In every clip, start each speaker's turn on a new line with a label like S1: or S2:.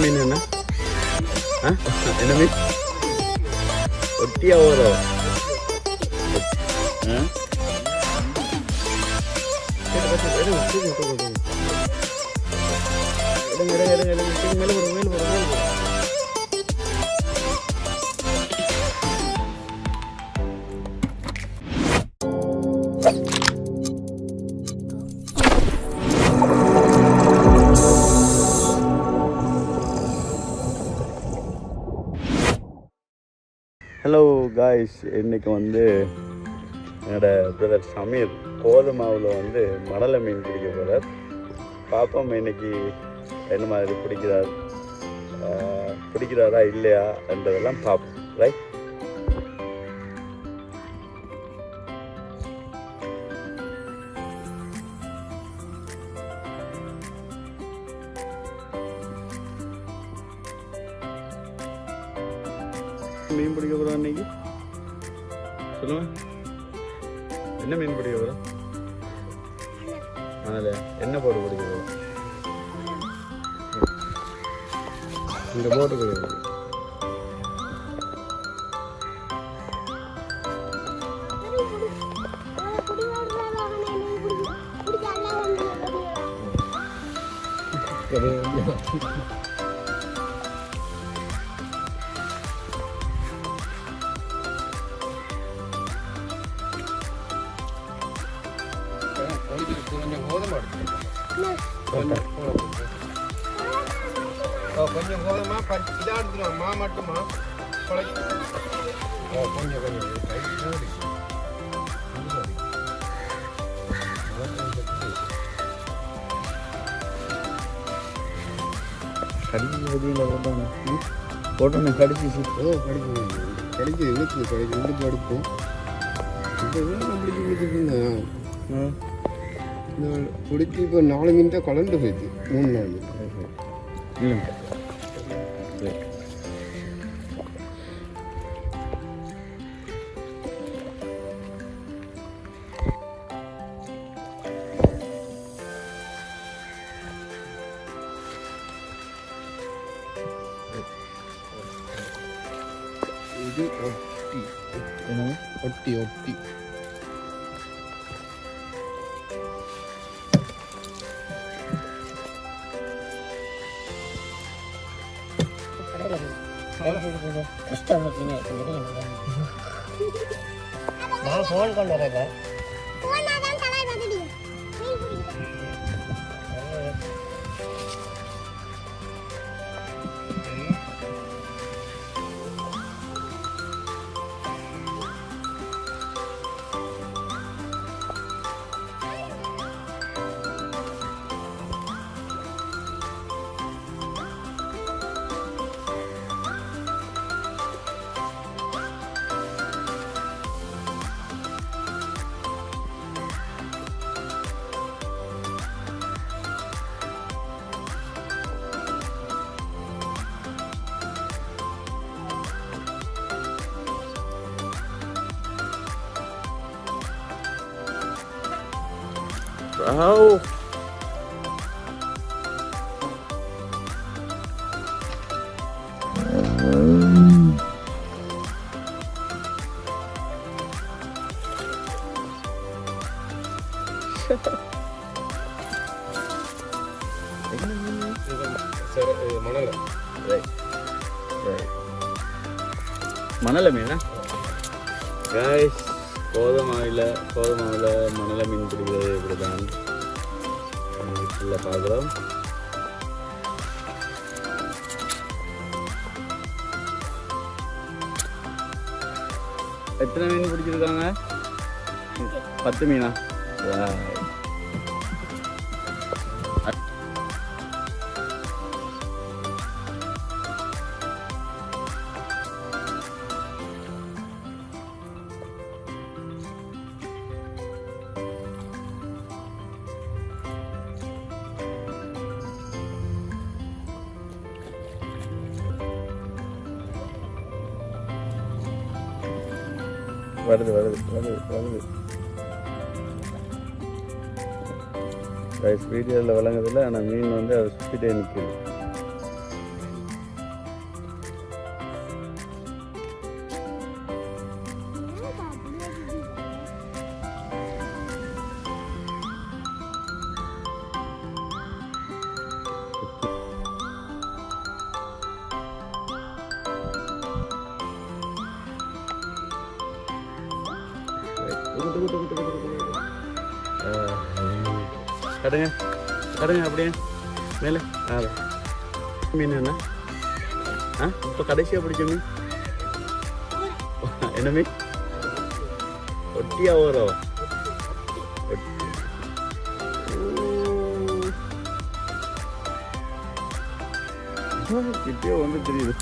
S1: மீன் என்ன என்ன மீன் ஒட்டியா வரும் ஹலோ காய்ஸ், இன்றைக்கி வந்து என்னோட பிரதர் சமீர் கோதுமாவில் வந்து மணலை மீன் பிடிக்க போகிறார். பாப்போம் இன்னைக்கு என்ன மாதிரி பிடிக்கிறாரா இல்லையா என்றதெல்லாம் பார்ப்போம். ரைட், மீன் பிடிக்க போகிறோம் இன்னைக்கு. சொல்லுங்க, என்ன மீன் பிடிக்க போகிறோம்? அதில் என்ன போட்டு பிடிக்க போகிறோம்? இந்த போட்டு பிடிக்க போகிறோம். கொஞ்சம் கோதுமை கொஞ்சம் கோதுமா இதாக எடுத்துருவோம். மா மட்டுமா கொஞ்சம் கொஞ்சம் கடிச்சு போட்டோன்னு கடிச்சு கடிச்சு இழுத்து கடிச்சு இழுத்து அடுப்போம். இப்போ நம்மளுக்கு இழுத்துக்குங்க பிடிச்சி இப்போ 4 மீன் தான் கலந்து போயிடுச்சு. 3 நாள் இது ஒட்டி ஒட்டி ஒட்டி நான் ஃபோன் கொண்டு வரேன். Wow. மணல மீனா கைஸ், கோதுமாவில் மணல மீன் பிடிக்கிறது இப்படி தான் பார்க்குறோம். எத்தனை மீன் பிடிச்சிருக்காங்க? 10 மீனா? வருது வருது வருது வருது ரைஸ் வீடியோவில் விளங்குதில்ல, ஆனால் மீன் வந்து அதை சுற்றிட்டே நிற்குது. கடுங்க கடுங்க அப்படியே மேலே மீன் என்ன இப்போ கடைசியாக பிடிச்ச மீன் என்ன மீன் ஒட்டியா வரும் கிட்டே வந்து தெரியுது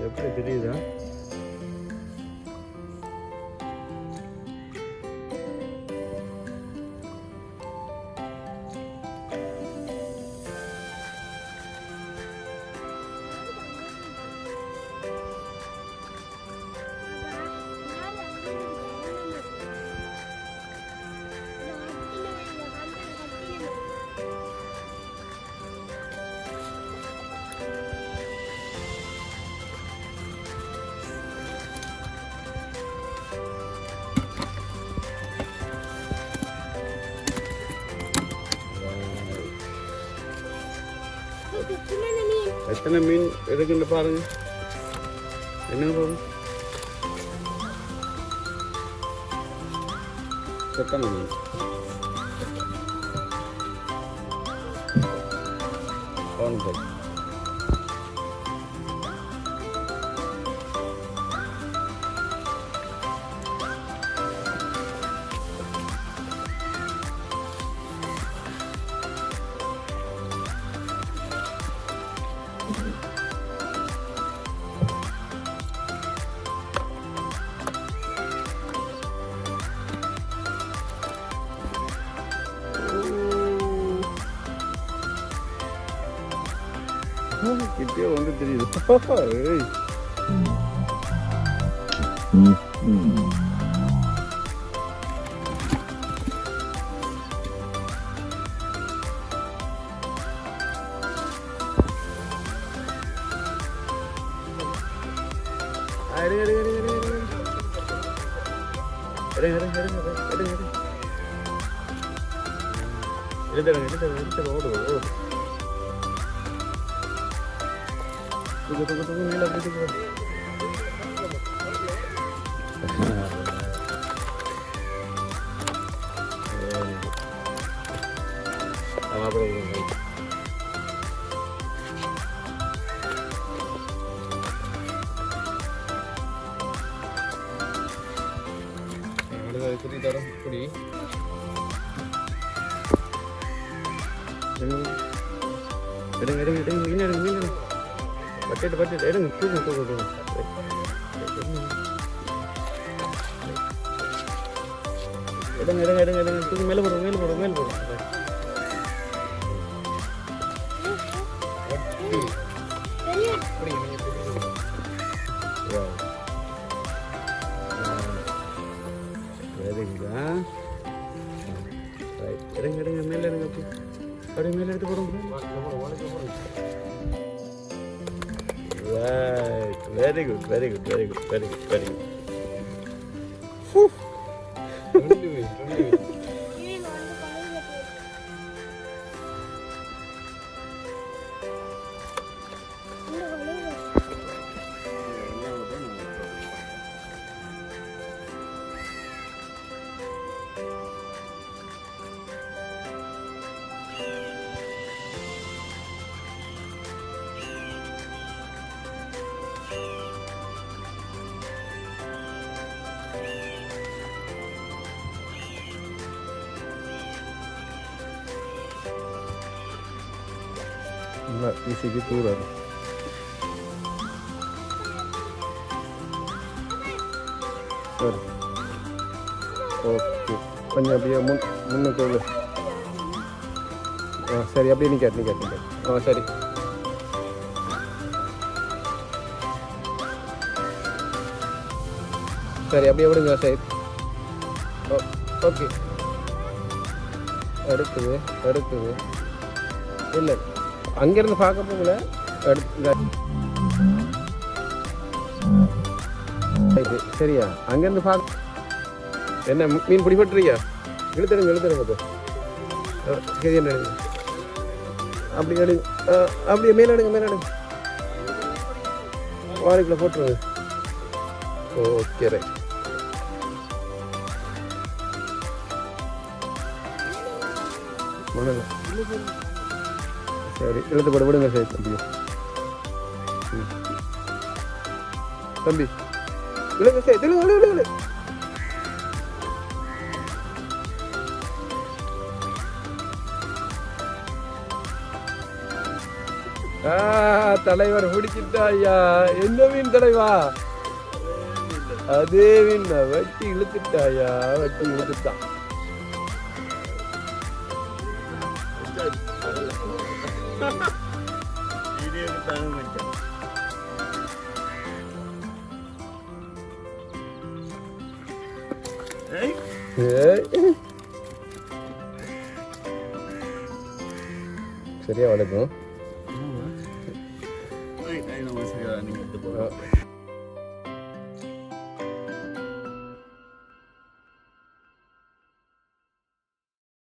S1: எப்படி தெரியுதா எத்தனை மீன் இருக்குன்னு பாருங்க என்ன போகும் எத்தனை மீன் கிட்டே வந்து தெரியுது Tunggu Mila tunggu. Sama bro. Ada ikuti taruh kudi. Ada ini. Batu, ada tunggu. Ada tunggu melu baru. Very good. Right. Ada melu. Ada melu itu baru. Right, very good. Whew. Don't do it. Enggak, isi turun. Oke, penyabiya muncul. Seri apa ini kat? Oh, seri. Seri apa yang udah saya? Oh, oke. Ada tuh. ಇಲ್ಲ
S2: அங்கேருந்து பார்க்க போகல சரியா அங்கேருந்து பார்க்க என்ன மீன் பிடிபட்டுறியா இழுத்துருங்க சரி என்ன அப்படி எடுங்க அப்படியே மேலாடுங்க வாழைக்குள்ள போட்டுருங்க ஓகே ரைட் மணல சரி இழுத்து போட விடுங்க சரி தம்பி இழுங்க சரி இழுங்க தலைவர் பிடிச்சிட்டா ஐயா என்ன மீன் தலைவா அதே மீன் வெட்டி இழுத்துட்டா ஐயா வெட்டி இழுத்துட்டான் சரியா வணக்கம்.